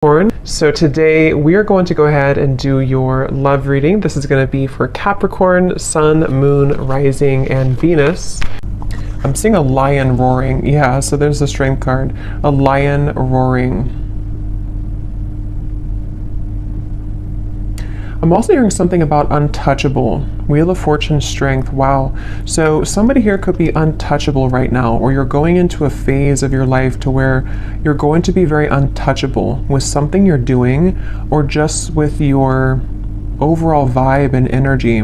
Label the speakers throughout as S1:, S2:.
S1: So today we are going to go ahead and do your love reading. This is going to be for Capricorn, Sun, Moon, Rising, and Venus. I'm seeing a lion roaring. Yeah, so there's the strength card. A lion roaring. I'm also hearing something about untouchable. Wheel of Fortune, strength. Wow. So somebody here could be untouchable right now, or you're going into a phase of your life to where you're going to be very untouchable with something you're doing, or just with your overall vibe and energy.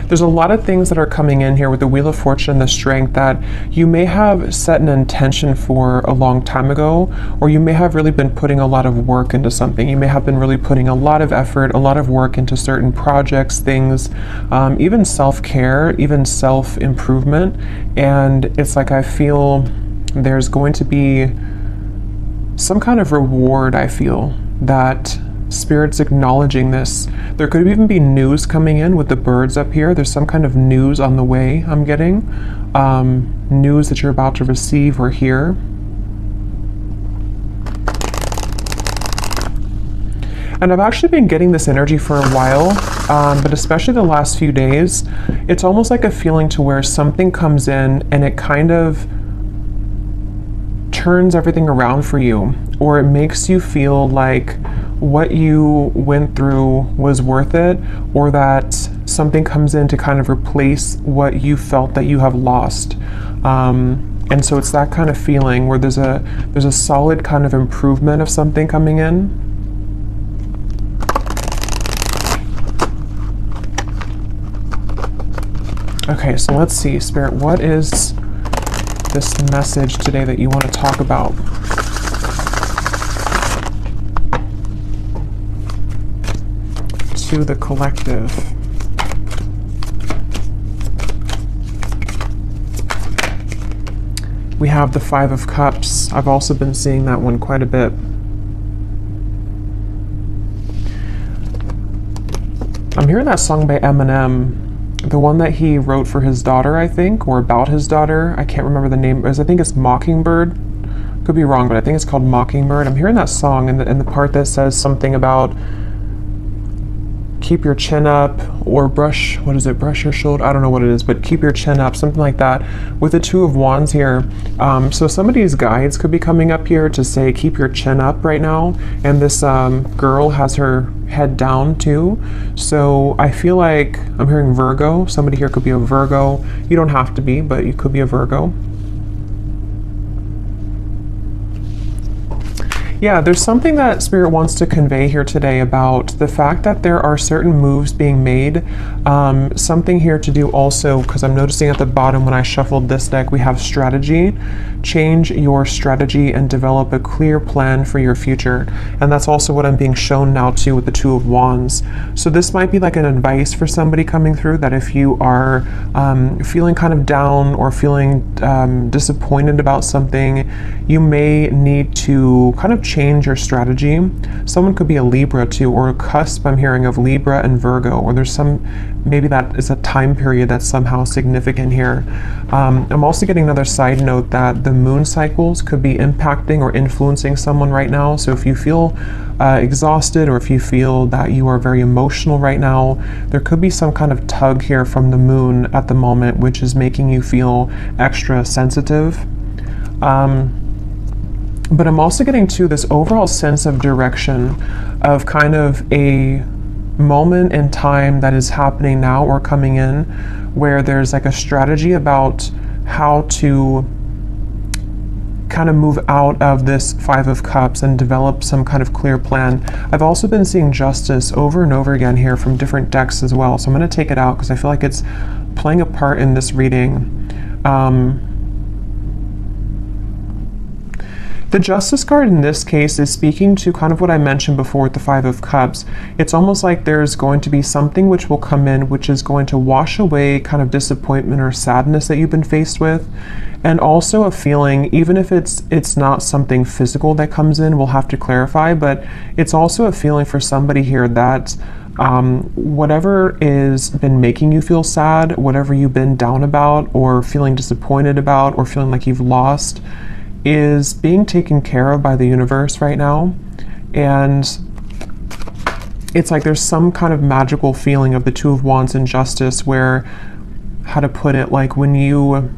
S1: There's a lot of things that are coming in here with the Wheel of Fortune and the strength that you may have set an intention for a long time ago, or you may have really been putting a lot of work into something. You may have been really putting a lot of effort, a lot of work into certain projects, things, even self-care, even self-improvement. And it's like I feel there's going to be some kind of reward, I feel, that Spirit's acknowledging this. There could even be news coming in with the birds up here. There's some kind of news on the way I'm getting. News that you're about to receive or hear. And I've actually been getting this energy for a while, but especially the last few days, it's almost like a feeling to where something comes in and it kind of turns everything around for you, or it makes you feel like what you went through was worth it, or that something comes in to kind of replace what you felt that you have lost. And so it's that kind of feeling where there's a solid kind of improvement of something coming in. Okay, so let's see, Spirit, what is this message today that you want to talk about? To the collective. We have the Five of Cups. I've also been seeing that one quite a bit. I'm hearing that song by Eminem, the one that he wrote for his daughter, I think, or about his daughter. I can't remember the name. I think it's Mockingbird. Could be wrong, but I think it's called Mockingbird. I'm hearing that song and the part that says something about keep your chin up, or brush, what is it, brush your shoulder? I don't know what it is, but keep your chin up, something like that. With the Two of Wands here, so somebody's guides could be coming up here to say keep your chin up right now, and this girl has her head down too. So I feel like I'm hearing Virgo. Somebody here could be a Virgo. You don't have to be, but you could be a Virgo. Yeah, there's something that Spirit wants to convey here today about the fact that there are certain moves being made. Something here to do also, because I'm noticing at the bottom when I shuffled this deck, we have strategy. Change your strategy and develop a clear plan for your future. And that's also what I'm being shown now too with the Two of Wands. So this might be like an advice for somebody coming through, that if you are feeling kind of down or feeling disappointed about something, you may need to kind of change your strategy. Someone could be a Libra too, or a cusp I'm hearing of Libra and Virgo, or there's maybe that is a time period that's somehow significant here. I'm also getting another side note that the moon cycles could be impacting or influencing someone right now. So if you feel exhausted, or if you feel that you are very emotional right now, there could be some kind of tug here from the moon at the moment, which is making you feel extra sensitive. But I'm also getting to this overall sense of direction, of kind of a moment in time that is happening now or coming in, where there's like a strategy about how to kind of move out of this Five of Cups and develop some kind of clear plan. I've also been seeing Justice over and over again here from different decks as well. So I'm going to take it out because I feel like it's playing a part in this reading. The Justice card in this case is speaking to kind of what I mentioned before with the Five of Cups. It's almost like there's going to be something which will come in, which is going to wash away kind of disappointment or sadness that you've been faced with. And also a feeling, even if it's not something physical that comes in, we'll have to clarify, but it's also a feeling for somebody here that Whatever is been making you feel sad, whatever you've been down about or feeling disappointed about or feeling like you've lost, is being taken care of by the universe right now. And it's like there's some kind of magical feeling of the Two of Wands and Justice where, how to put it, like when you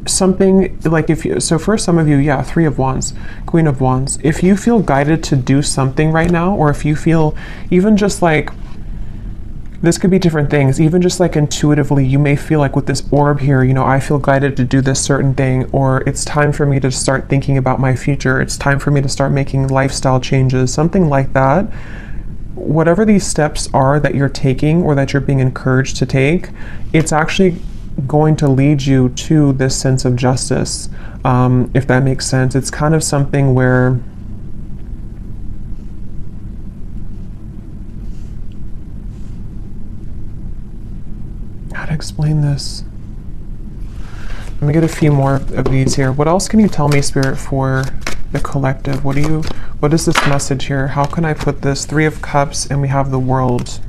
S1: something like, if you, so for some of you, yeah, Three of Wands, Queen of Wands, if you feel guided to do something right now, or if you feel even just like, this could be different things, even just like intuitively, you may feel like with this orb here, you know, I feel guided to do this certain thing, or it's time for me to start thinking about my future, it's time for me to start making lifestyle changes, something like that. Whatever these steps are that you're taking or that you're being encouraged to take, it's actually going to lead you to this sense of justice, if that makes sense. It's kind of something where how to explain this? Let me get a few more of these here. What else can you tell me, Spirit, for the collective? What is this message here? How can I put this? Three of Cups, and we have the World.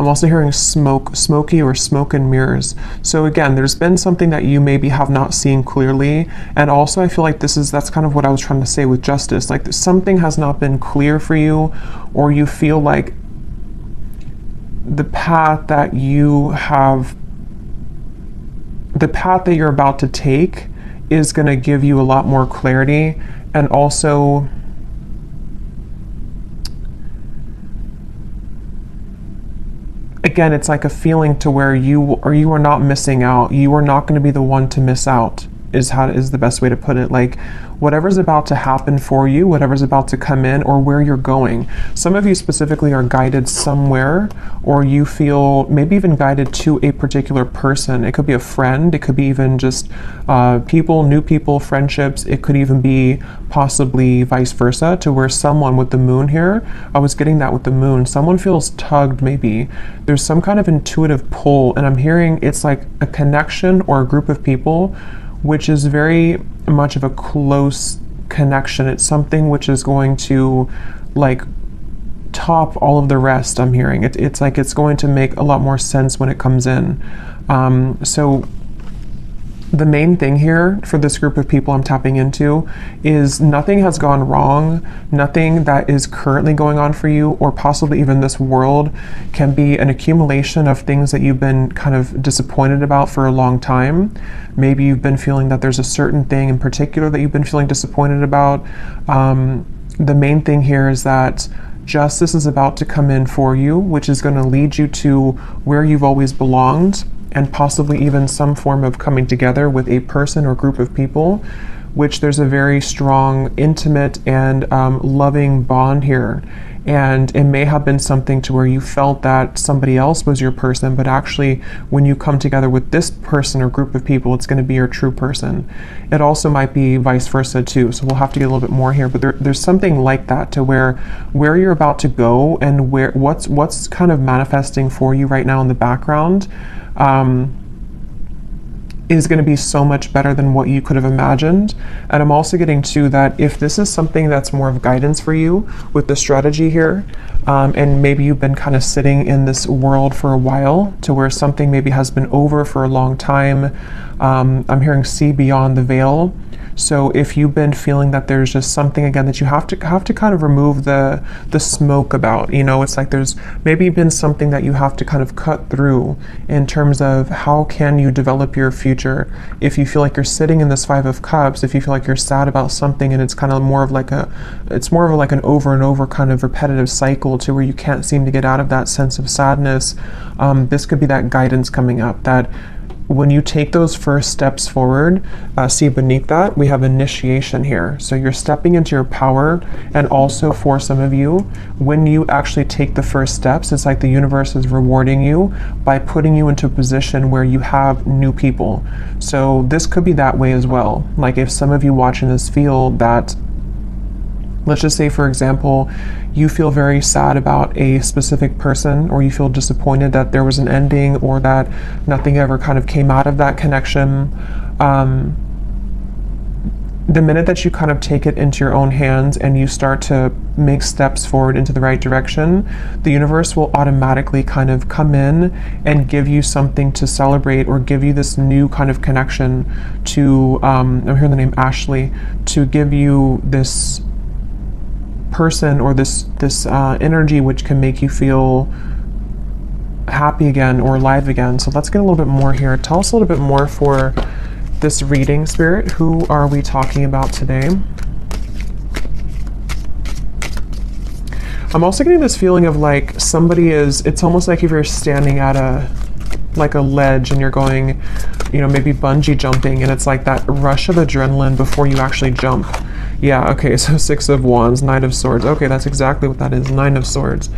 S1: I'm also hearing smoky or smoke and mirrors. So again, there's been something that you maybe have not seen clearly. And also I feel like that's kind of what I was trying to say with justice. Like something has not been clear for you, or you feel like the path that you're about to take is going to give you a lot more clarity. And also again, it's like a feeling to where you are not missing out. You are not going to be the one to miss out, is the best way to put it. Like whatever's about to happen for you, whatever's about to come in, or where you're going. Some of you specifically are guided somewhere, or you feel maybe even guided to a particular person. It could be a friend, it could be even just new people, friendships. It could even be possibly vice versa, to where someone with the moon here, I was getting that with the moon, someone feels tugged maybe. There's some kind of intuitive pull, and I'm hearing it's like a connection or a group of people which is very much of a close connection. It's something which is going to like top all of the rest. I'm hearing it's like it's going to make a lot more sense when it comes in. So the main thing here for this group of people I'm tapping into is nothing has gone wrong. Nothing that is currently going on for you, or possibly even this world, can be an accumulation of things that you've been kind of disappointed about for a long time. Maybe you've been feeling that there's a certain thing in particular that you've been feeling disappointed about. The main thing here is that justice is about to come in for you, which is going to lead you to where you've always belonged, and possibly even some form of coming together with a person or group of people, which there's a very strong, intimate, and loving bond here. And it may have been something to where you felt that somebody else was your person, but actually when you come together with this person or group of people, it's going to be your true person. It also might be vice versa too, so we'll have to get a little bit more here, but there's something like that, to where you're about to go and what's kind of manifesting for you right now in the background is going to be so much better than what you could have imagined. And I'm also getting to that if this is something that's more of guidance for you with the strategy here, and maybe you've been kind of sitting in this world for a while, to where something maybe has been over for a long time. I'm hearing see beyond the veil. So if you've been feeling that there's just something again that you have to kind of remove the smoke about, you know, it's like there's maybe been something that you have to kind of cut through in terms of how can you develop your future. If you feel like you're sitting in this Five of Cups, if you feel like you're sad about something and it's kind of more of like an over and over kind of repetitive cycle to where you can't seem to get out of that sense of sadness, this could be that guidance coming up, that when you take those first steps forward, see beneath that, we have initiation here. So you're stepping into your power, and also for some of you, when you actually take the first steps, it's like the universe is rewarding you by putting you into a position where you have new people. So this could be that way as well. Like if some of you watching this feel that, let's just say, for example, you feel very sad about a specific person, or you feel disappointed that there was an ending, or that nothing ever kind of came out of that connection. This could be that guidance coming up, that when you take those first steps, it's like the universe is rewarding you by putting you into a position where you have new people. So this could be that way as well. Like if some of you watching this feel that, let's just say, for example, you feel very sad about a specific person, or you feel disappointed that there was an ending, or that nothing ever kind of came out of that connection. the minute that you kind of take it into your own hands and you start to make steps forward into the right direction, the universe will automatically kind of come in and give you something to celebrate, or give you this new kind of connection to, I'm hearing the name Ashley, to give you this person or this energy which can make you feel happy again or alive again. So let's get a little bit more here. Tell us a little bit more for this reading, Spirit. Who are we talking about today? I'm also getting this feeling of like somebody is, it's almost like if you're standing at a ledge and you're going, you know, maybe bungee jumping, and it's like that rush of adrenaline before you actually jump. Yeah, okay, so 6 of Wands, 9 of Swords. Okay, that's exactly what that is, 9 of Swords.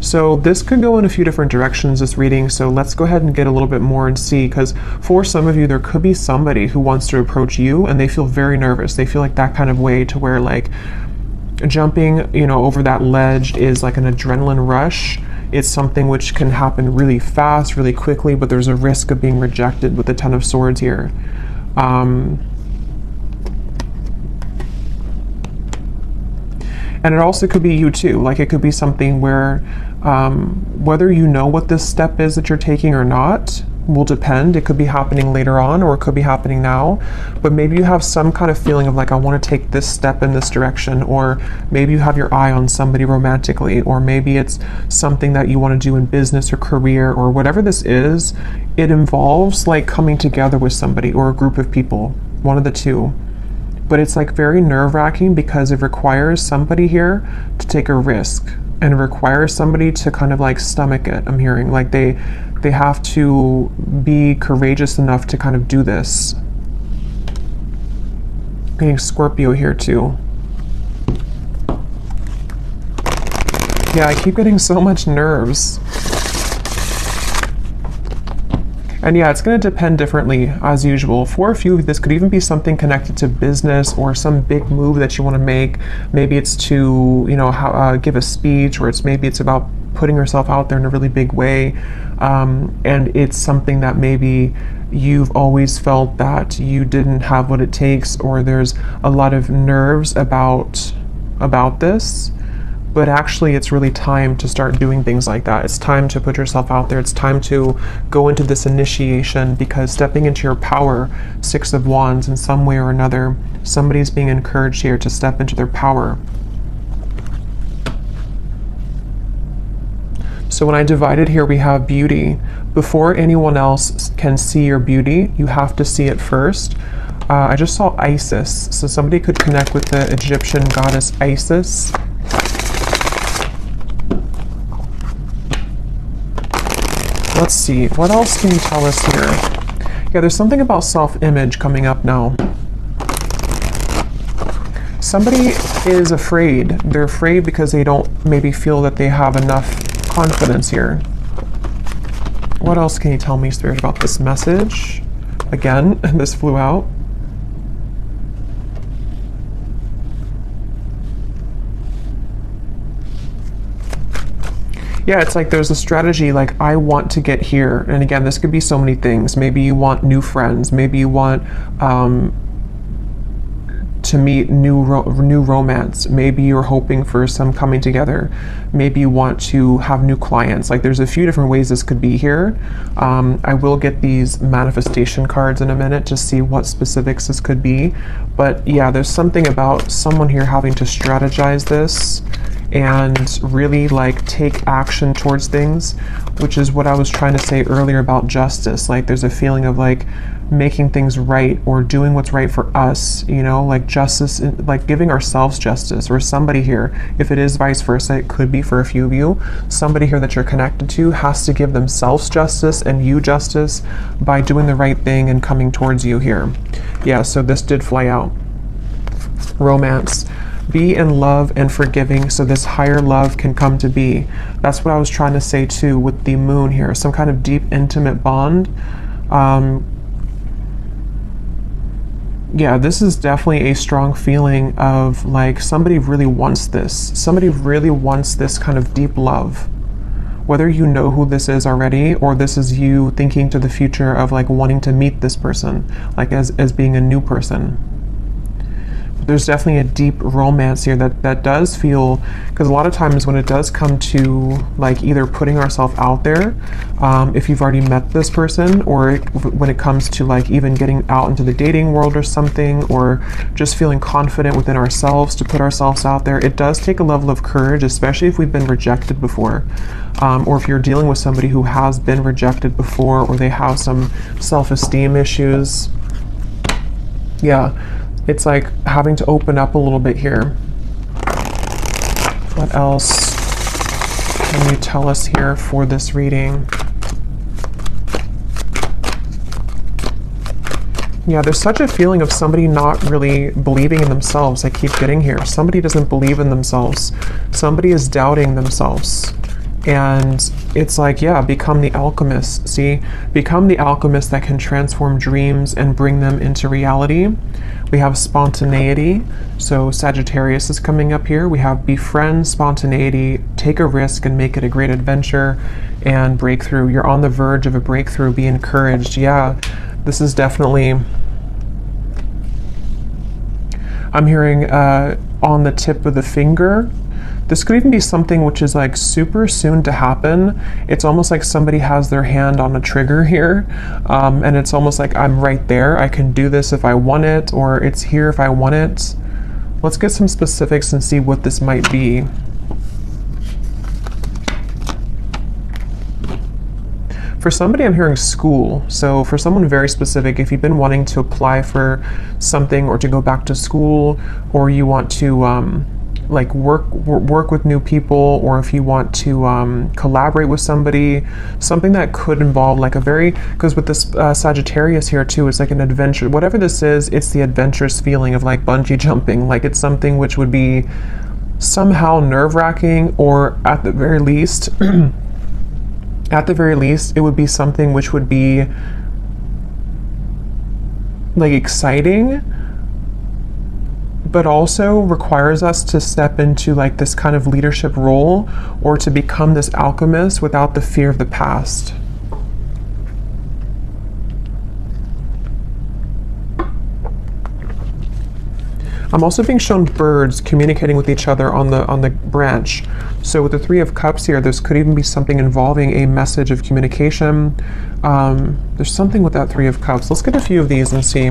S1: So this could go in a few different directions, this reading, so let's go ahead and get a little bit more and see, because for some of you, there could be somebody who wants to approach you and they feel very nervous. They feel like that kind of way to where like jumping, you know, over that ledge is like an adrenaline rush. It's something which can happen really fast, really quickly, but there's a risk of being rejected with the 10 of Swords here. And it also could be you too. Like it could be something where whether you know what this step is that you're taking or not will depend. It could be happening later on, or it could be happening now. But maybe you have some kind of feeling of like, I want to take this step in this direction, or maybe you have your eye on somebody romantically, or maybe it's something that you want to do in business or career, or whatever this is. It involves like coming together with somebody or a group of people, one of the two. But it's like very nerve-wracking because it requires somebody here to take a risk, and it requires somebody to kind of like stomach it. I'm hearing like they have to be courageous enough to kind of do this. Getting Scorpio here too. Yeah, I keep getting so much nerves. And yeah, it's going to depend differently as usual. For a few, this could even be something connected to business or some big move that you want to make. Maybe it's to, you know, give a speech, or maybe it's about putting yourself out there in a really big way. And it's something that maybe you've always felt that you didn't have what it takes, or there's a lot of nerves about this. But actually, it's really time to start doing things like that. It's time to put yourself out there. It's time to go into this initiation, because stepping into your power, 6 of Wands, in some way or another, somebody's being encouraged here to step into their power. So when I divided here, we have beauty. Before anyone else can see your beauty, you have to see it first. I just saw Isis. So somebody could connect with the Egyptian goddess Isis. Let's see, what else can you tell us here? Yeah, there's something about self-image coming up now. Somebody is afraid. They're afraid because they don't maybe feel that they have enough confidence here. What else can you tell me, Spirit, about this message? Again, this flew out. Yeah, it's like there's a strategy, like I want to get here. And again, this could be so many things. Maybe you want new friends. Maybe you want to meet new romance. Maybe you're hoping for some coming together. Maybe you want to have new clients. Like there's a few different ways this could be here. I will get these manifestation cards in a minute to see what specifics this could be. But yeah, there's something about someone here having to strategize this and really like take action towards things, which is what I was trying to say earlier about justice. Like there's a feeling of like making things right, or doing what's right for us, you know, like justice, like giving ourselves justice, or somebody here, if it is vice versa, it could be for a few of you, somebody here that you're connected to has to give themselves justice and you justice by doing the right thing and coming towards you here. Yeah, so this did fly out. Romance. Be in love and forgiving so this higher love can come to be. That's what I was trying to say too with the moon here. Some kind of deep, intimate bond. Yeah, this is definitely a strong feeling of like somebody really wants this. Somebody really wants this kind of deep love. Whether you know who this is already, or this is you thinking to the future of like wanting to meet this person, like as being a new person. there's definitely a deep romance here that does feel, because a lot of times when it does come to like either putting ourselves out there, if you've already met this person, or when it comes to like even getting out into the dating world or something, or just feeling confident within ourselves to put ourselves out there, it does take a level of courage, especially if we've been rejected before, or if you're dealing with somebody who has been rejected before, or they have some self-esteem issues. Yeah, it's like having to open up a little bit here. What else can you tell us here for this reading? Yeah, there's such a feeling of somebody not really believing in themselves. I keep getting here. Somebody doesn't believe in themselves. Somebody is doubting themselves. And it's like, yeah, become the alchemist. See, become the alchemist that can transform dreams and bring them into reality. We have spontaneity. So Sagittarius is coming up here. We have befriend spontaneity, take a risk and make it a great adventure, and breakthrough. You're on the verge of a breakthrough. Be encouraged. Yeah, this is definitely, I'm hearing on the tip of the finger. This could even be something which is like super soon to happen. It's almost like somebody has their hand on a trigger here, and it's almost like I'm right there. I can do this if I want it, or it's here if I want it. Let's get some specifics and see what this might be. For somebody, I'm hearing school. So for someone very specific, if you've been wanting to apply for something or to go back to school, or you want to like work with new people, or if you want to collaborate with somebody, something that could involve like a very, because with this Sagittarius here too, it's like an adventure. Whatever this is, it's the adventurous feeling of like bungee jumping. Like it's something which would be somehow nerve-wracking, or at the very least at the very least, it would be something which would be like exciting, but also requires us to step into like this kind of leadership role, or to become this alchemist without the fear of the past. I'm also being shown birds communicating with each other on the branch. So with the Three of Cups here, this could even be something involving a message of communication. There's something with that Three of Cups. Let's get a few of these and see.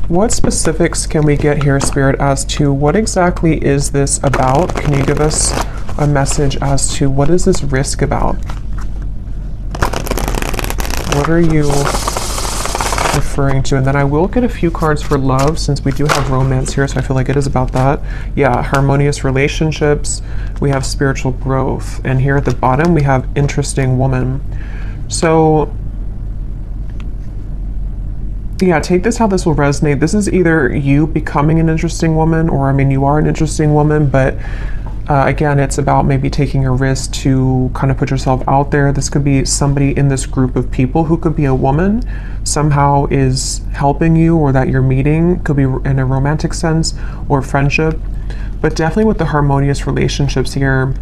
S1: What specifics can we get here, Spirit, as to what exactly is this about? Can you give us a message as to what is this risk about? What are you referring to? And then I will get a few cards for love, since we do have romance here, so I feel like it is about that. Yeah, harmonious relationships. We have spiritual growth. And here at the bottom, we have interesting woman. So yeah, take this how this will resonate. This is either you becoming an interesting woman, or I mean, you are an interesting woman, but again, it's about maybe taking a risk to kind of put yourself out there. This could be somebody in this group of people who could be a woman, somehow is helping you, or that you're meeting. Could be in a romantic sense or friendship, but definitely with the harmonious relationships here.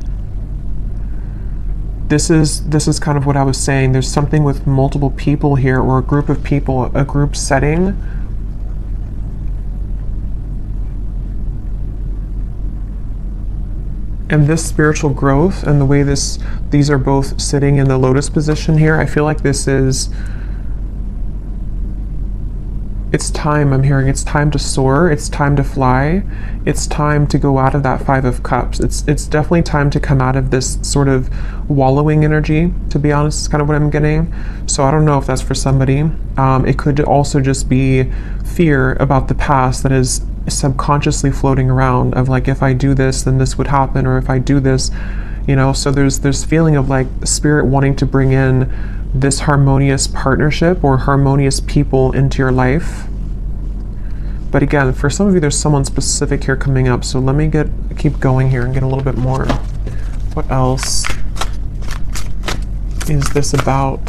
S1: This is kind of what I was saying. There's something with multiple people here, or a group of people, a group setting. And this spiritual growth and the way these are both sitting in the lotus position here, I feel like this is, it's time. I'm hearing it's time to soar, it's time to fly, it's time to go out of that Five of Cups. It's definitely time to come out of this sort of wallowing energy, to be honest, is kind of what I'm getting. So I don't know if that's for somebody. It could also just be fear about the past that is subconsciously floating around, of like, if I do this, then this would happen, or if I do this, you know. So there's feeling of like spirit wanting to bring in this harmonious partnership or harmonious people into your life. But again, for some of you, there's someone specific here coming up. So let me keep going here and get a little bit more. What else is this about?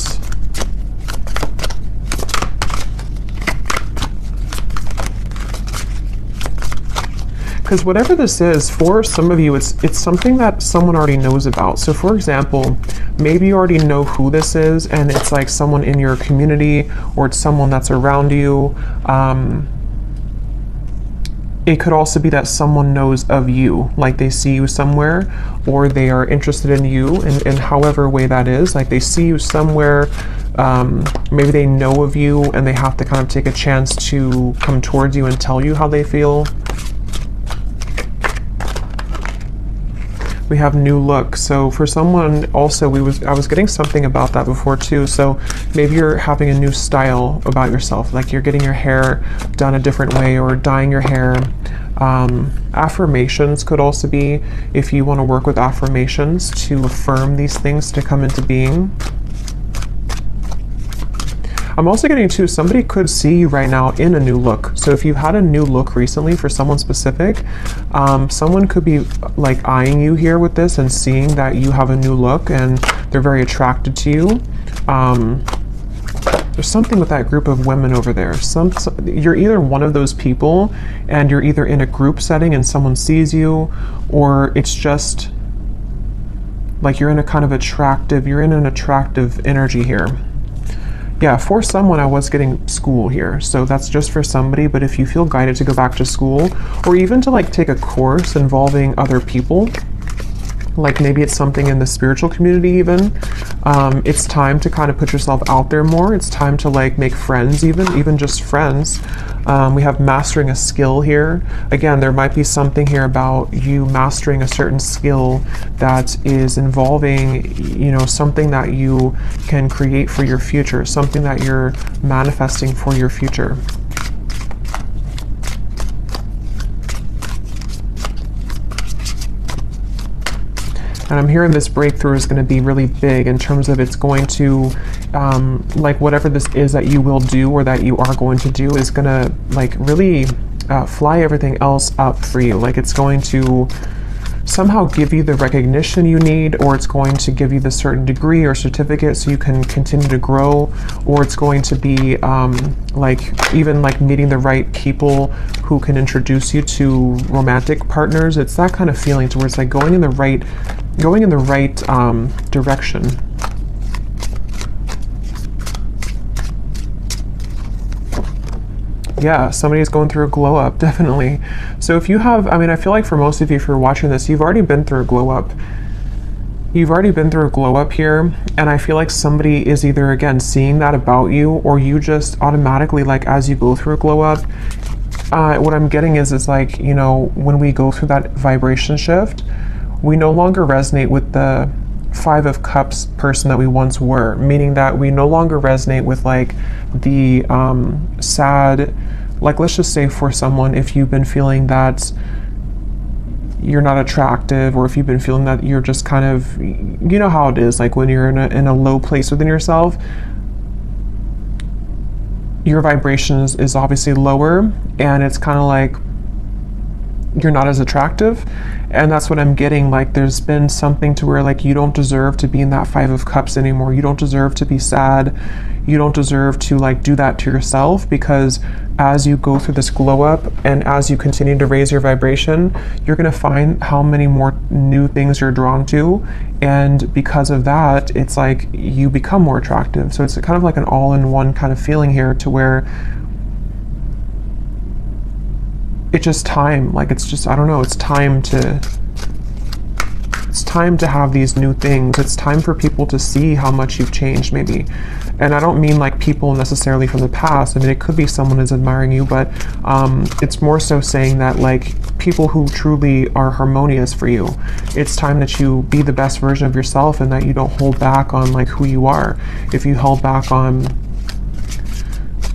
S1: because whatever this is, for some of you, it's something that someone already knows about. So for example, maybe you already know who this is, and it's like someone in your community, or it's someone that's around you. It could also be that someone knows of you, like they see you somewhere, or they are interested in you in however way that is. Like they see you somewhere, maybe they know of you, and they have to kind of take a chance to come towards you and tell you how they feel. We have new look. So for someone also, I was getting something about that before too. So maybe you're having a new style about yourself, like you're getting your hair done a different way or dyeing your hair. Affirmations could also be, if you want to work with affirmations to affirm these things to come into being. I'm also getting too, somebody could see you right now in a new look. So if you've had a new look recently for someone specific, someone could be like eyeing you here with this and seeing that you have a new look and they're very attracted to you. There's something with that group of women over there. You're either one of those people and you're either in a group setting and someone sees you, or it's just like you're in a kind of attractive, you're in an attractive energy here. Yeah, for someone, I was getting school here, so that's just for somebody. But if you feel guided to go back to school, or even to like take a course involving other people, like maybe it's something in the spiritual community even, it's time to kind of put yourself out there more. It's time to like make friends, even just friends. We have mastering a skill here. Again, there might be something here about you mastering a certain skill that is involving, you know, something that you can create for your future, something that you're manifesting for your future. And I'm hearing this breakthrough is going to be really big in terms of it's going to, like whatever this is that you will do or that you are going to do is going to like really fly everything else up for you. Like it's going to somehow give you the recognition you need, or it's going to give you the certain degree or certificate so you can continue to grow, or it's going to be like even like meeting the right people who can introduce you to romantic partners. It's that kind of feeling to where it's like going in the right direction. Yeah, somebody's going through a glow up, definitely. So if you have, I mean, I feel like for most of you, if you're watching this, you've already been through a glow up. You've already been through a glow up here, and I feel like somebody is either, again, seeing that about you, or you just automatically, like, as you go through a glow up, what I'm getting is like, you know, when we go through that vibration shift, we no longer resonate with the Five of Cups person that we once were, meaning that we no longer resonate with like the sad, like let's just say for someone, if you've been feeling that you're not attractive, or if you've been feeling that you're just kind of, you know how it is, like when you're in a low place within yourself, your vibration is obviously lower, and it's kind of like you're not as attractive. And that's what I'm getting, like there's been something to where like you don't deserve to be in that Five of Cups anymore. You don't deserve to be sad. You don't deserve to like do that to yourself, because as you go through this glow up and as you continue to raise your vibration, you're going to find how many more new things you're drawn to, and because of that, it's like you become more attractive. So it's kind of like an all-in-one kind of feeling here, to where it's just time, like it's just, I don't know, it's time to have these new things. It's time for people to see how much you've changed, maybe. And I don't mean like people necessarily from the past. I mean, it could be someone is admiring you, but it's more so saying that like people who truly are harmonious for you, it's time that you be the best version of yourself, and that you don't hold back on like who you are. If you held back on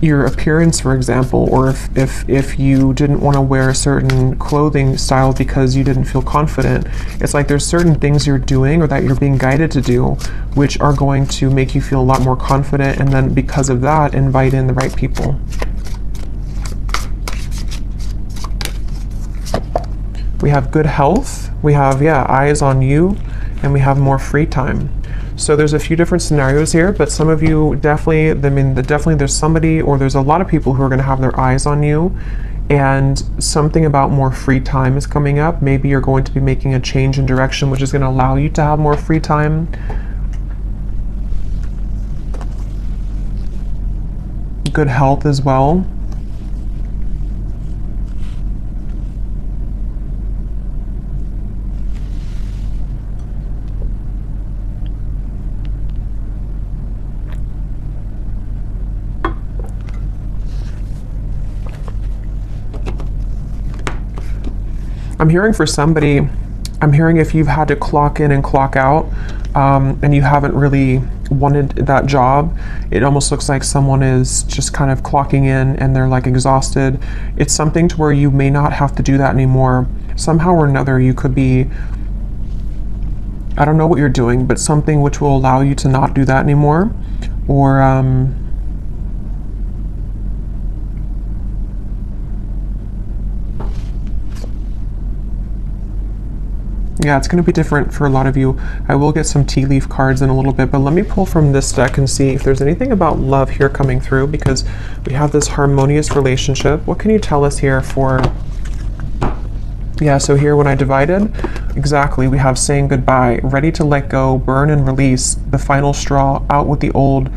S1: your appearance, for example, or if you didn't want to wear a certain clothing style because you didn't feel confident, it's like there's certain things you're doing or that you're being guided to do which are going to make you feel a lot more confident, and then because of that, invite in the right people. We have good health, we have, yeah, eyes on you, and we have more free time. So there's a few different scenarios here, but some of you definitely, I mean, definitely there's somebody, or there's a lot of people who are going to have their eyes on you, and something about more free time is coming up. Maybe you're going to be making a change in direction, which is going to allow you to have more free time. Good health as well. I'm hearing for somebody, I'm hearing if you've had to clock in and clock out, and you haven't really wanted that job, it almost looks like someone is just kind of clocking in and they're like exhausted. It's something to where you may not have to do that anymore. Somehow or another, you could be, I don't know what you're doing, but something which will allow you to not do that anymore. Or, yeah, it's going to be different for a lot of you. I will get some tea leaf cards in a little bit, but let me pull from this deck and see if there's anything about love here coming through, because we have this harmonious relationship. What can you tell us here for... Yeah, so here when I divided, exactly, we have saying goodbye, ready to let go, burn and release, the final straw, out with the old,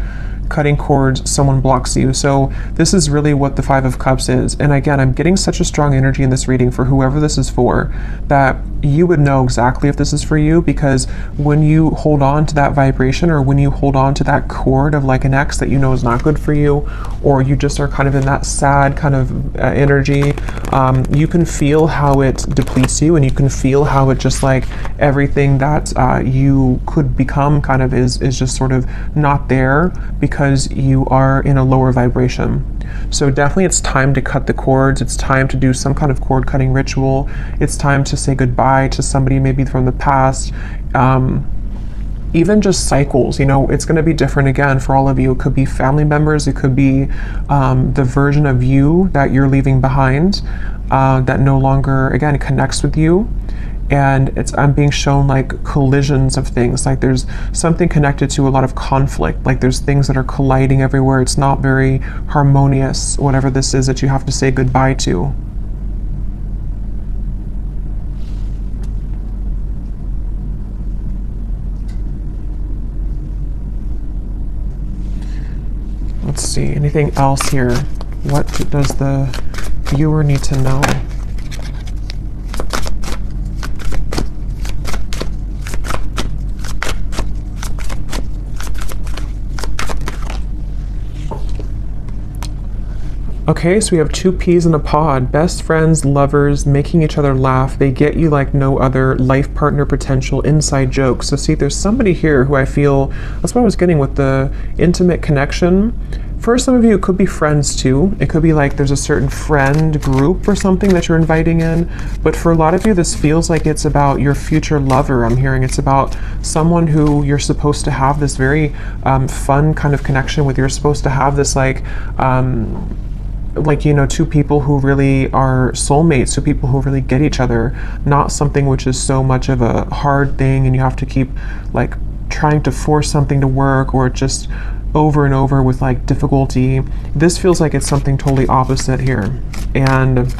S1: cutting cords, someone blocks you. So this is really what the Five of Cups is. And again, I'm getting such a strong energy in this reading for whoever this is for, that you would know exactly if this is for you, because when you hold on to that vibration, or when you hold on to that cord of like an ex that you know is not good for you, or you just are kind of in that sad kind of energy, you can feel how it depletes you, and you can feel how it just like everything that you could become kind of is just sort of not there, because you are in a lower vibration. So definitely it's time to cut the cords. It's time to do some kind of cord cutting ritual. It's time to say goodbye to somebody maybe from the past. Even just cycles, you know, it's going to be different again for all of you. It could be family members. It could be the version of you that you're leaving behind that no longer, again, connects with you. And I'm being shown like collisions of things, like there's something connected to a lot of conflict, like there's things that are colliding everywhere. It's not very harmonious, whatever this is that you have to say goodbye to. Let's see, anything else here? What does the viewer need to know? Okay, so we have two peas in a pod. Best friends, lovers, making each other laugh. They get you like no other. Life partner potential, inside jokes. So see, there's somebody here who I feel, that's what I was getting with the intimate connection. For some of you, it could be friends too. It could be like there's a certain friend group or something that you're inviting in. But for a lot of you, this feels like it's about your future lover. I'm hearing it's about someone who you're supposed to have this very fun kind of connection with. You're supposed to have this like, you know, two people who really are soulmates, two people who really get each other, not something which is so much of a hard thing and you have to keep like trying to force something to work, or just over and over with like difficulty. This feels like it's something totally opposite here. And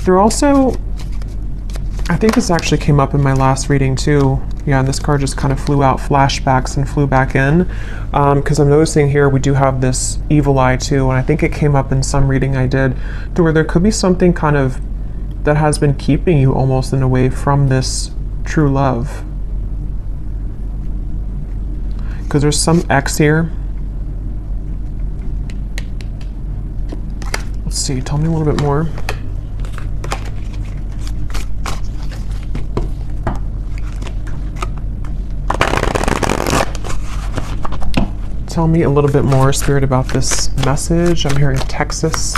S1: they're also, I think this actually came up in my last reading too. Yeah, and this card just kind of flew out, flashbacks, and flew back in. Because I'm noticing here we do have this evil eye too, and I think it came up in some reading I did, to where there could be something kind of that has been keeping you almost in a way from this true love. Because there's some X here. Let's see, tell me a little bit more. Tell me a little bit more, Spirit, about this message. I'm hearing Texas.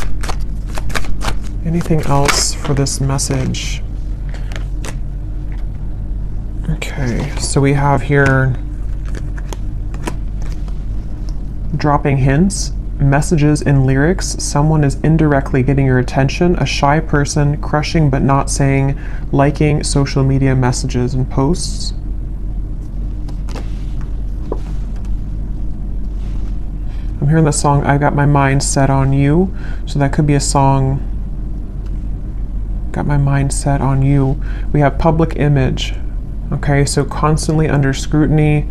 S1: Anything else for this message? Okay, so we have here dropping hints. messages in lyrics. Someone is indirectly getting your attention. A shy person, crushing but not saying, liking social media messages and posts. I'm hearing the song, I Got My Mind Set on You. So that could be a song, got my mind set on you. We have public image. Okay, so constantly under scrutiny,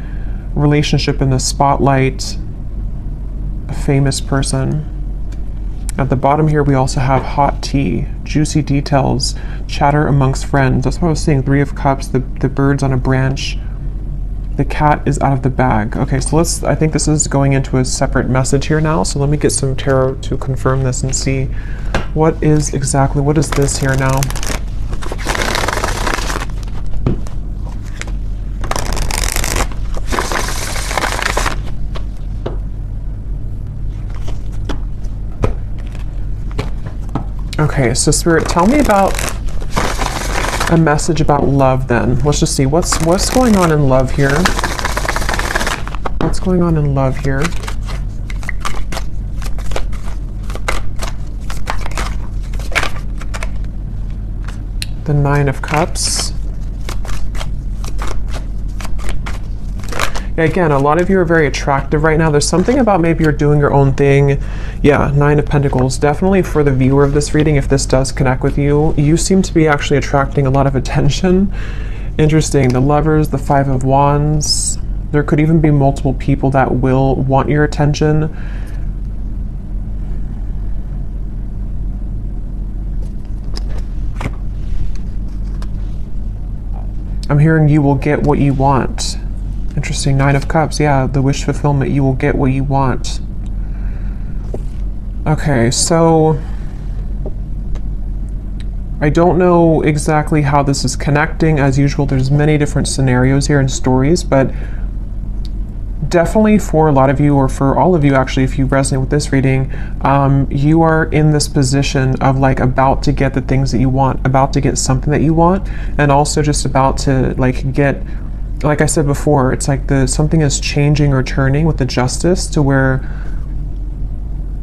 S1: relationship in the spotlight, a famous person. At the bottom here, we also have hot tea, juicy details, chatter amongst friends. That's what I was saying, 3 of Cups, the birds on a branch. The cat is out of the bag. Okay, so I think this is going into a separate message here now. So let me get some tarot to confirm this and see what is this here now? Okay, so Spirit, tell me about a message about love then. Let's just see what's going on in love here. What's going on in love here? The 9 of Cups. Yeah, again, a lot of you are very attractive right now. There's something about maybe you're doing your own thing. Yeah, 9 of Pentacles. Definitely for the viewer of this reading, if this does connect with you, you seem to be actually attracting a lot of attention. Interesting. The Lovers, the 5 of Wands. There could even be multiple people that will want your attention. I'm hearing you will get what you want. Interesting. 9 of Cups. Yeah, the wish fulfillment. You will get what you want. Okay, so I don't know exactly how this is connecting. As usual, there's many different scenarios here and stories, but definitely for a lot of you, or for all of you actually, if you resonate with this reading, you are in this position of like about to get the things that you want, about to get something that you want, and also just about to like get, like I said before, it's like something is changing or turning with the Justice to where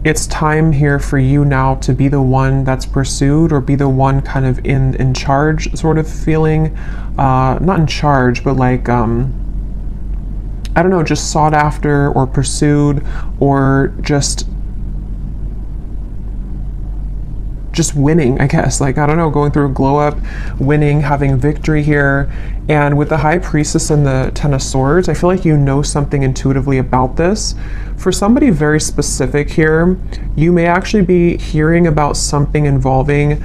S1: it's time here for you now to be the one that's pursued, or be the one kind of in charge sort of feeling, not in charge, but like, I don't know, just sought after or pursued, or just winning, I guess. Like, I don't know, going through a glow up, winning, having victory here. And with the High Priestess and the 10 of Swords, I feel like you know something intuitively about this. For somebody very specific here, you may actually be hearing about something involving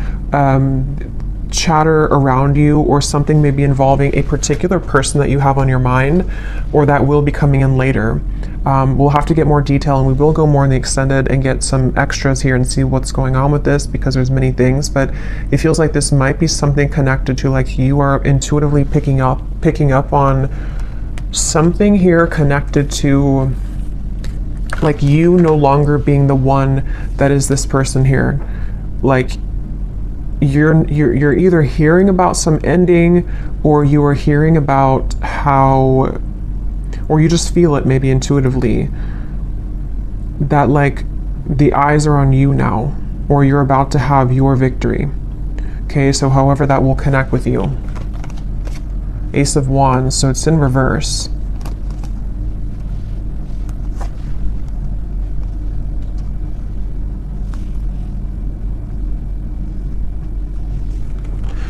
S1: chatter around you, or something maybe involving a particular person that you have on your mind, or that will be coming in later. We'll have to get more detail, and we will go more in the extended and get some extras here and see what's going on with this, because there's many things, but it feels like this might be something connected to, like, you are intuitively picking up on something here connected to, like, you no longer being the one that is this person here. Like, you're either hearing about some ending, or you are hearing about how, or you just feel it maybe intuitively, that like the eyes are on you now, or you're about to have your victory. Okay, so however that will connect with you. Ace of Wands, so it's in reverse.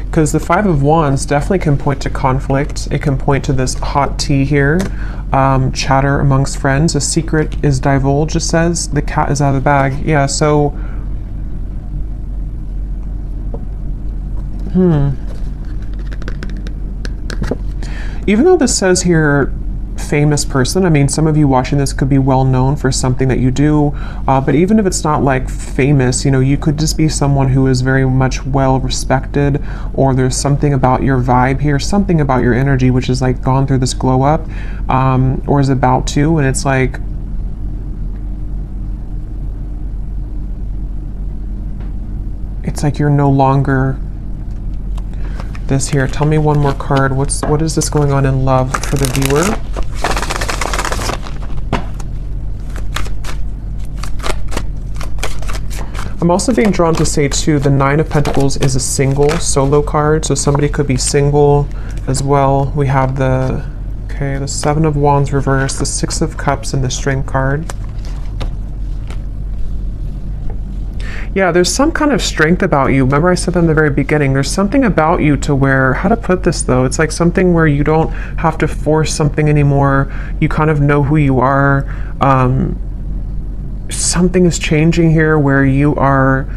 S1: Because the 5 of Wands definitely can point to conflict. It can point to this hot tea here, chatter amongst friends. A secret is divulged, it says. The cat is out of the bag. Yeah, so... Even though this says here, famous person, I mean, some of you watching this could be well known for something that you do, but even if it's not like famous, you know, you could just be someone who is very much well respected, or there's something about your vibe here, something about your energy which is like gone through this glow up, or is about to, and it's like you're no longer this here. Tell me one more card. What is this going on in love for the viewer? I'm also being drawn to say too, the Nine of Pentacles is a single solo card, so somebody could be single as well. We have the Seven of Wands reversed, the Six of Cups, and the Strength card. Yeah, there's some kind of strength about you. Remember I said that in the very beginning, there's something about you to where, how to put this though, it's like something where you don't have to force something anymore. You kind of know who you are. Something is changing here where you are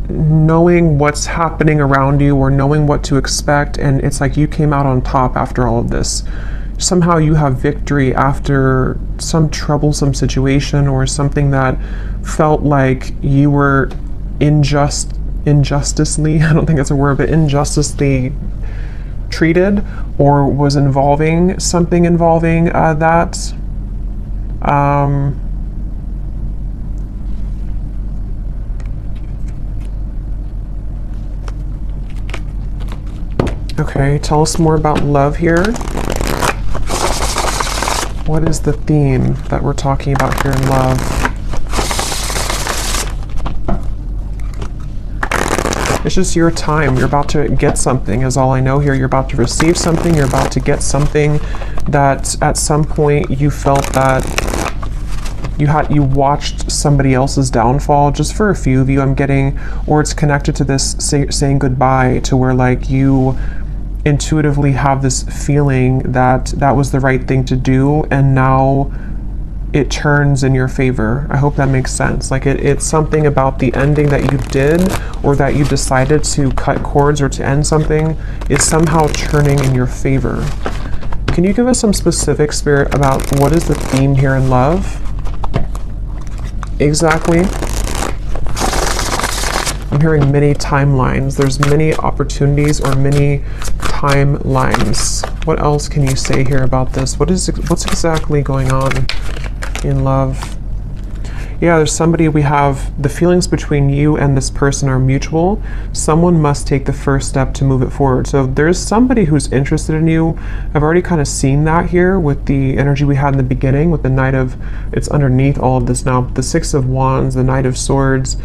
S1: knowing what's happening around you or knowing what to expect, and it's like you came out on top after all of this. Somehow you have victory after some troublesome situation or something that felt like you were injusticely, I don't think that's a word, but injusticely treated, or was involving something involving that. Okay, tell us more about love here. What is the theme that we're talking about here in love? It's just your time. You're about to get something is all I know here. You're about to receive something. You're about to get something that at some point you felt that you watched somebody else's downfall. Just for a few of you, I'm getting, or it's connected to this saying goodbye, to where like you intuitively have this feeling that that was the right thing to do, and now it turns in your favor. I hope that makes sense. Like it's something about the ending that you did, or that you decided to cut cords or to end something, is somehow turning in your favor. Can you give us some specific, Spirit, about what is the theme here in love? Exactly. I'm hearing many timelines. There's many opportunities or many timelines. What else can you say here about this? What's exactly going on in love? Yeah, there's somebody, we have the feelings between you and this person are mutual. Someone must take the first step to move it forward. So there's somebody who's interested in you. I've already kind of seen that here with the energy we had in the beginning with the Knight of, it's underneath all of this now, the Six of Wands, the Knight of Swords,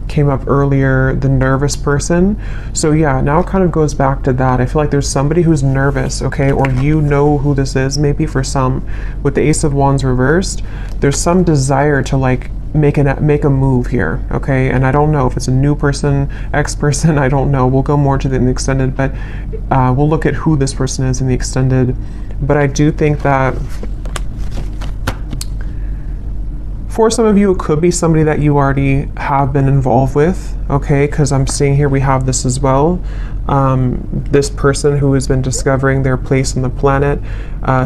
S1: came up earlier, the nervous person. So yeah, now it kind of goes back to that. I feel like there's somebody who's nervous, okay, or you know who this is, maybe for some. With the Ace of Wands reversed, there's some desire to like make a move here, okay? And I don't know if it's a new person, ex-person, I don't know. We'll go more to the extended, but we'll look at who this person is in the extended. But I do think that for some of you, it could be somebody that you already have been involved with, okay? Because I'm seeing here we have this as well. This person who has been discovering their place on the planet.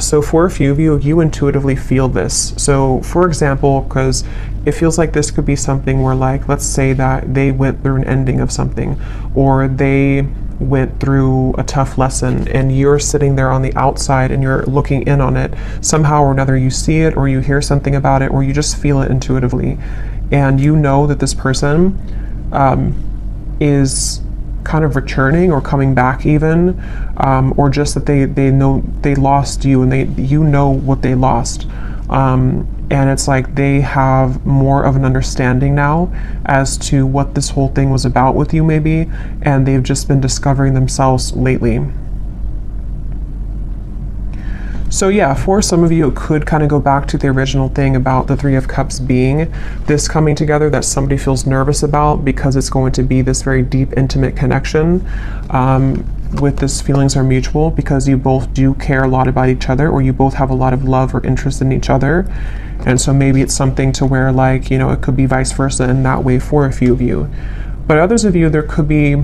S1: So for a few of you, you intuitively feel this. So for example, because it feels like this could be something where, like, let's say that they went through an ending of something, or they went through a tough lesson, and you're sitting there on the outside and you're looking in on it. Somehow or another you see it, or you hear something about it, or you just feel it intuitively, and you know that this person is kind of returning or coming back even, or just that they know they lost you, and you know what they lost. And it's like they have more of an understanding now as to what this whole thing was about with you maybe, and they've just been discovering themselves lately. So yeah, for some of you, it could kind of go back to the original thing about the Three of Cups being this coming together that somebody feels nervous about, because it's going to be this very deep, intimate connection. With this, feelings are mutual because you both do care a lot about each other, or you both have a lot of love or interest in each other. And so maybe it's something to where, like, you know, it could be vice versa in that way for a few of you. But others of you, there could be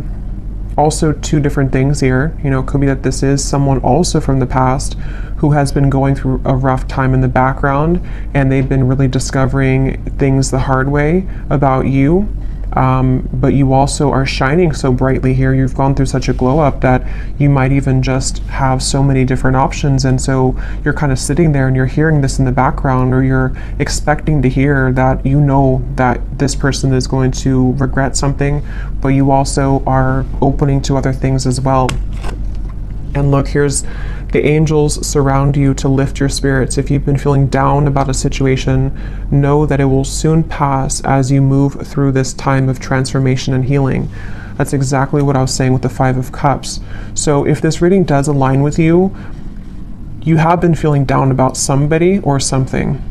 S1: also two different things here. You know, it could be that this is someone also from the past who has been going through a rough time in the background, and they've been really discovering things the hard way about you. But you also are shining so brightly here. You've gone through such a glow up that you might even just have so many different options. And so you're kind of sitting there and you're hearing this in the background, or you're expecting to hear that you know that this person is going to regret something, but you also are opening to other things as well. And look, here's The angels surround you to lift your spirits. If you've been feeling down about a situation, know that it will soon pass as you move through this time of transformation and healing. That's exactly what I was saying with the Five of Cups. So if this reading does align with you, you have been feeling down about somebody or something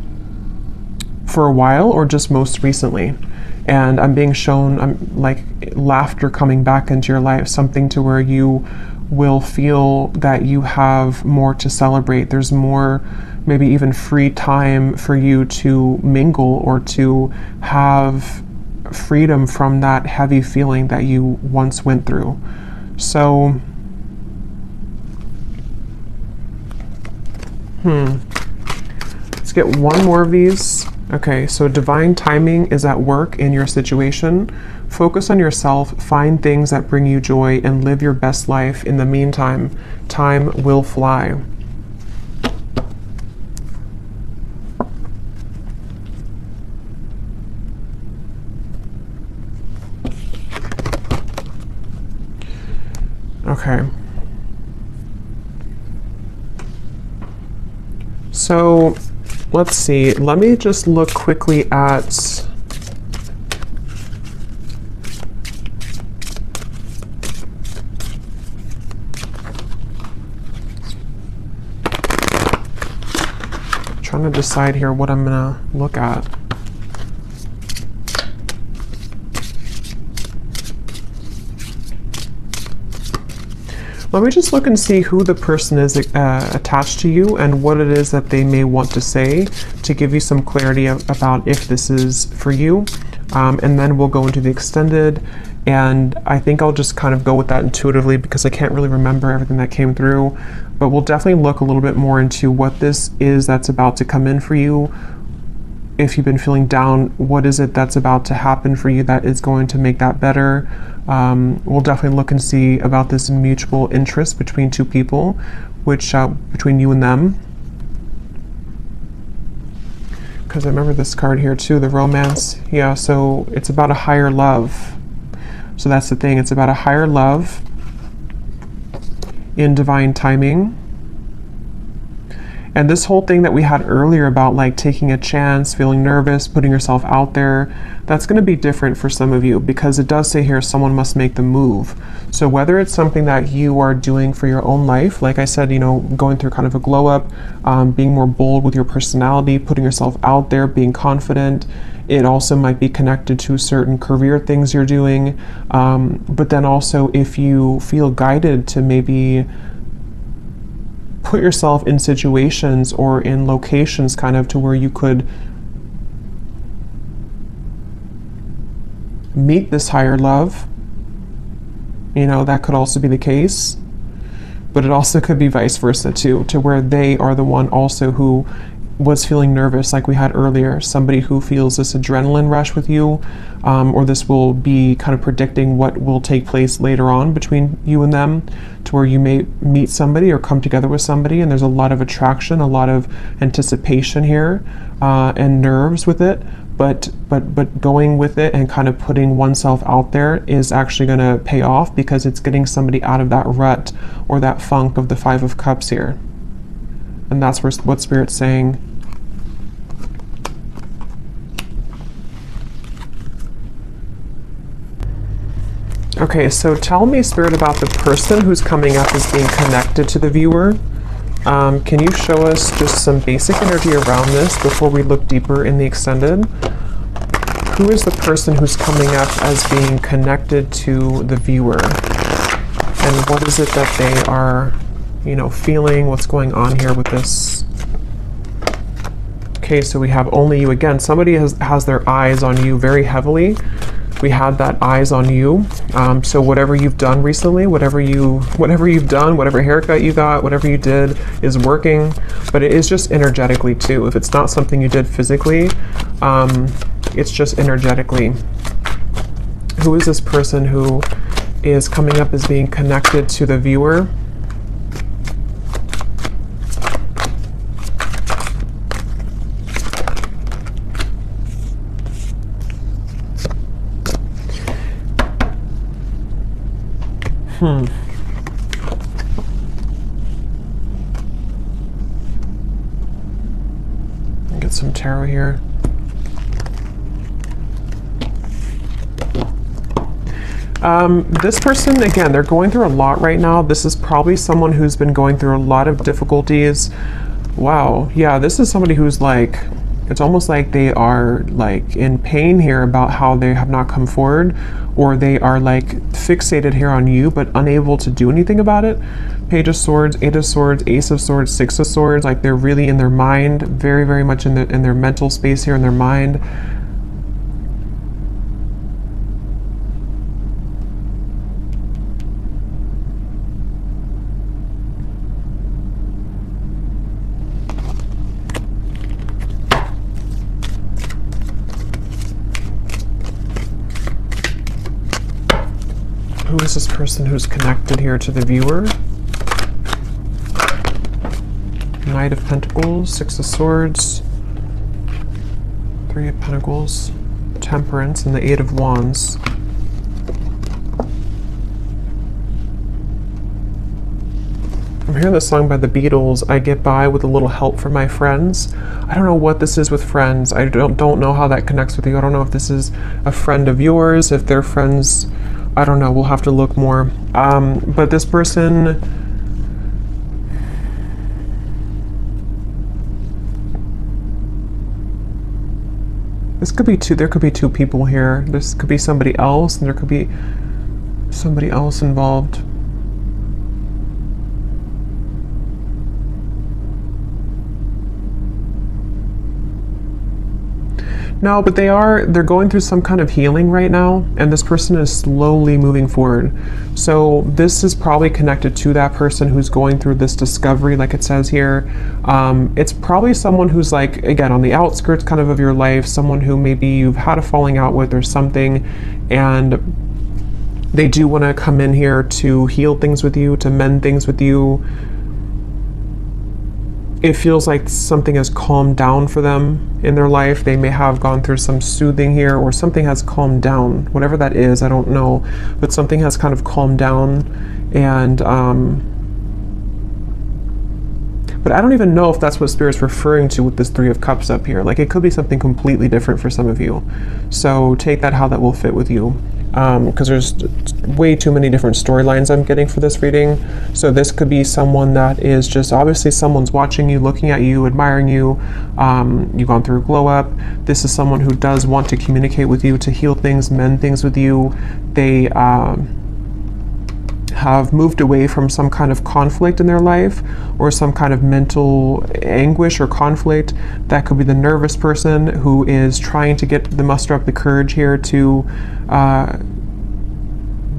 S1: for a while, or just most recently. And I'm being shown like laughter coming back into your life, something to where you will feel that you have more to celebrate. There's more, maybe even free time for you to mingle or to have freedom from that heavy feeling that you once went through. So, let's get one more of these. Okay, so divine timing is at work in your situation. Focus on yourself, find things that bring you joy, and live your best life. In the meantime, time will fly. Okay. So, let's see. Let me just look quickly at trying to decide here what I'm gonna look at. Let me just look and see who the person is attached to you and what it is that they may want to say to give you some clarity about if this is for you. And then we'll go into the extended. And I think I'll just kind of go with that intuitively because I can't really remember everything that came through. But we'll definitely look a little bit more into what this is that's about to come in for you. If you've been feeling down, what is it that's about to happen for you that is going to make that better? We'll definitely look and see about this mutual interest between two people, which between you and them. Because I remember this card here too, the romance. Yeah, so it's about a higher love. So that's the thing, it's about a higher love in divine timing. And this whole thing that we had earlier about like taking a chance, feeling nervous, putting yourself out there, that's going to be different for some of you because it does say here someone must make the move. So whether it's something that you are doing for your own life, like I said, you know, going through kind of a glow up, being more bold with your personality, putting yourself out there, being confident. It also might be connected to certain career things you're doing. But then also if you feel guided to maybe put yourself in situations or in locations kind of to where you could meet this higher love, you know, that could also be the case. But it also could be vice versa too, to where they are the one also who was feeling nervous like we had earlier, somebody who feels this adrenaline rush with you, or this will be kind of predicting what will take place later on between you and them, to where you may meet somebody or come together with somebody and there's a lot of attraction, a lot of anticipation here, and nerves with it, but going with it and kind of putting oneself out there is actually going to pay off because it's getting somebody out of that rut or that funk of the Five of Cups here. And that's what Spirit's saying. Okay, so tell me, Spirit, about the person who's coming up as being connected to the viewer. Can you show us just some basic energy around this before we look deeper in the extended? Who is the person who's coming up as being connected to the viewer? And what is it that they are, you know, feeling? What's going on here with this? Okay, so we have only you again. Somebody has their eyes on you very heavily. We had that eyes on you. So whatever you've done recently, whatever you've done, whatever haircut you got, whatever you did is working, but it is just energetically too. If it's not something you did physically, it's just energetically. Who is this person who is coming up as being connected to the viewer? get some tarot here. This person, again, they're going through a lot right now. This is probably someone who's been going through a lot of difficulties. Wow. Yeah, this is somebody who's like, it's almost like they are like in pain here about how they have not come forward, or they are like fixated here on you but unable to do anything about it. Page of Swords, Eight of Swords, Ace of Swords, Six of Swords. Like they're really in their mind, very, very much in their mental space here, in their mind. Who is this person who's connected here to the viewer? Knight of Pentacles, Six of Swords, Three of Pentacles, Temperance, and the Eight of Wands. I'm hearing this song by the Beatles, I Get By With a Little Help from My Friends. I don't know what this is with friends. I don't know how that connects with you. I don't know if this is a friend of yours, if they're friends. I don't know, we'll have to look more. But this person, this could be there could be two people here. This could be somebody else, and there could be somebody else involved. No, but they're going through some kind of healing right now, and this person is slowly moving forward. So this is probably connected to that person who's going through this discovery, like it says here. It's probably someone who's like, again, on the outskirts kind of your life, someone who maybe you've had a falling out with or something, and they do want to come in here to heal things with you, to mend things with you. It feels like something has calmed down for them in their life. They may have gone through some soothing here, or something has calmed down. Whatever that is, I don't know. But something has kind of calmed down. And, but I don't even know if that's what Spirit's referring to with this Three of Cups up here. Like it could be something completely different for some of you. So take that how that will fit with you. Because there's way too many different storylines I'm getting for this reading. So this could be someone that is just, obviously someone's watching you, looking at you, admiring you. You've gone through a glow up. This is someone who does want to communicate with you, to heal things, mend things with you. They have moved away from some kind of conflict in their life, or some kind of mental anguish or conflict. That could be the nervous person who is trying to muster up the courage here to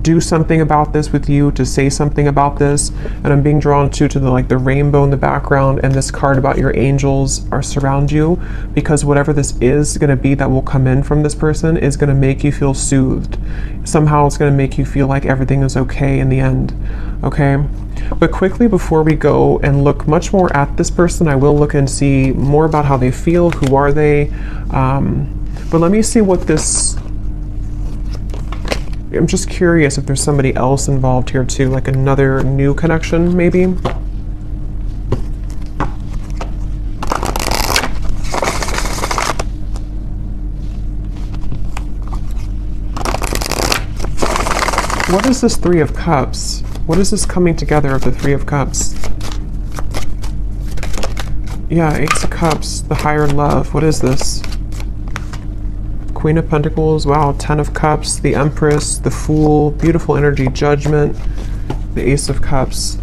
S1: do something about this with you, to say something about this. And I'm being drawn to the rainbow in the background, and this card about your angels are surround you, because whatever this is going to be that will come in from this person is going to make you feel soothed. Somehow it's going to make you feel like everything is okay in the end. Okay, but quickly before we go and look much more at this person, I will look and see more about how they feel. Who are they? But let me see what this, I'm just curious if there's somebody else involved here too, like another new connection maybe. What is this Three of Cups? What is this coming together of the Three of Cups? Yeah, Ace of Cups, the higher love. What is this? Queen of Pentacles, wow, Ten of Cups, the Empress, the Fool, beautiful energy, Judgment, the Ace of Cups.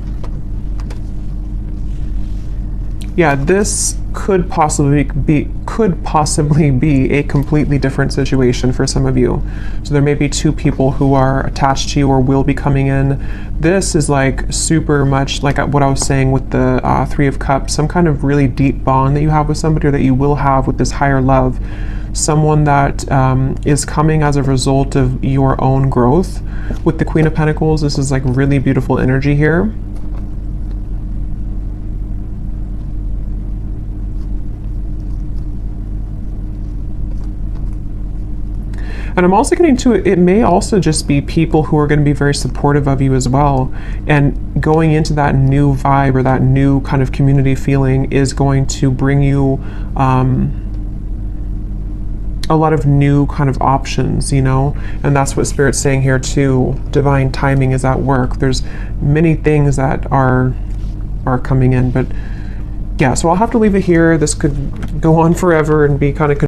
S1: Yeah, this could possibly be a completely different situation for some of you. So there may be two people who are attached to you or will be coming in. This is like super much like what I was saying with the Three of Cups, some kind of really deep bond that you have with somebody, or that you will have with this higher love. Someone that is coming as a result of your own growth. With the Queen of Pentacles, this is like really beautiful energy here. And I'm also getting to it may also just be people who are going to be very supportive of you as well. And going into that new vibe or that new kind of community feeling is going to bring you a lot of new kind of options, you know, and that's what Spirit's saying here too. Divine timing is at work. There's many things that are coming in, but yeah, so I'll have to leave it here. This could go on forever and be kind of